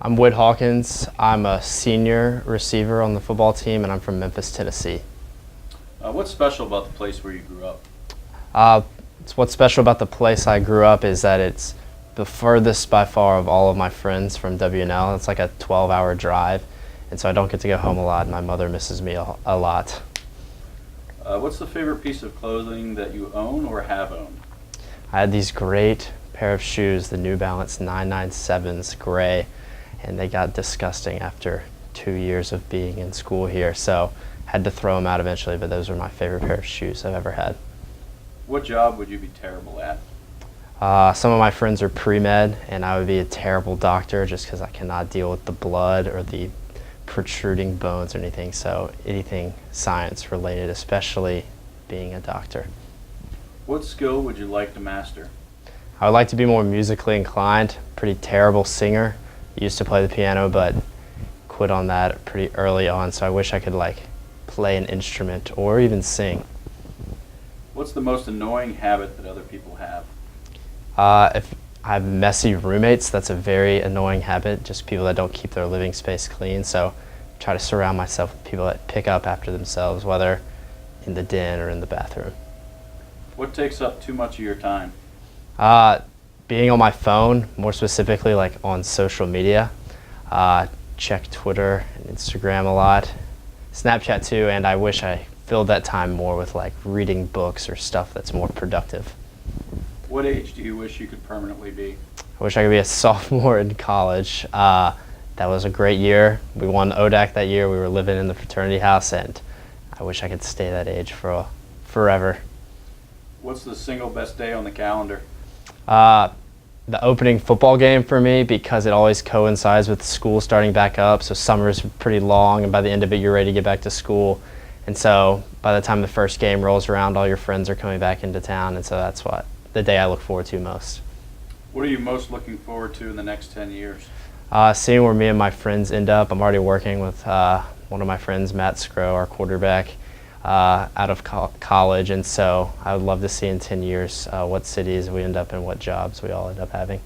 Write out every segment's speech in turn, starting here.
I'm Witt Hawkins. I'm a senior receiver on the football team, and I'm from Memphis, Tennessee. What's special about the place where you grew up? Uh, what's special about the place I grew up is that it's the furthest by far of all of my friends from WNL. It's like a 12-hour drive, and so I don't get to go home a lot. My mother misses me a lot. What's the favorite piece of clothing that you own or have owned? I had these great pair of shoes, the New Balance 997s gray, and they got disgusting after 2 years of being in school here, so had to throw them out eventually, but those were my favorite pair of shoes I've ever had. What job would you be terrible at? Some of my friends are pre-med, and I would be a terrible doctor just because I cannot deal with the blood or the protruding bones or anything, so anything science related, especially being a doctor. What skill would you like to master? I would like to be more musically inclined. Pretty terrible singer. Used to play the piano, but quit on that pretty early on, so I wish I could play an instrument or even sing. What's the most annoying habit that other people have? If I have messy roommates, that's a very annoying habit, just people that don't keep their living space clean, so I try to surround myself with people that pick up after themselves, whether in the den or in the bathroom. What takes up too much of your time? Being on my phone, more specifically on social media. Check Twitter and Instagram a lot, Snapchat too, and I wish I filled that time more with reading books or stuff that's more productive. What age do you wish you could permanently be? I wish I could be a sophomore in college. That was a great year. We won ODAC that year. We were living in the fraternity house, and I wish I could stay that age for forever. What's the single best day on the calendar? The opening football game for me, because it always coincides with school starting back up, so summer's pretty long, and by the end of it you're ready to get back to school. And so by the time the first game rolls around, all your friends are coming back into town, and so that's the day I look forward to most. What are you most looking forward to in the next 10 years? Seeing where me and my friends end up. I'm already working with one of my friends, Matt Skro, our quarterback, out of college, and so I would love to see in 10 years what cities we end up in, what jobs we all end up having.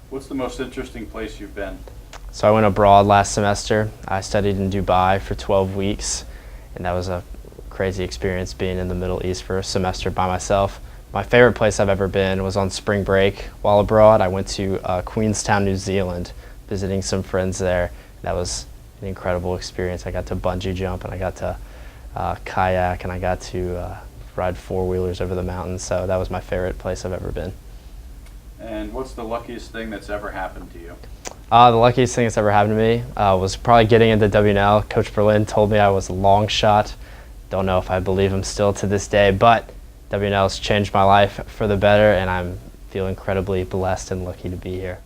What's the most interesting place you've been? So I went abroad last semester. I studied in Dubai for 12 weeks, and that was a crazy experience being in the Middle East for a semester by myself. My favorite place I've ever been was on spring break while abroad. I went to Queenstown, New Zealand, visiting some friends there. That was an incredible experience. I got to bungee jump, and I got to kayak, and I got to ride four-wheelers over the mountains, so that was my favorite place I've ever been. And what's the luckiest thing that's ever happened to you? The luckiest thing that's ever happened to me was probably getting into WNL. Coach Berlin told me I was a long shot. Don't know if I believe him still to this day, but WNL's changed my life for the better, and I feel incredibly blessed and lucky to be here.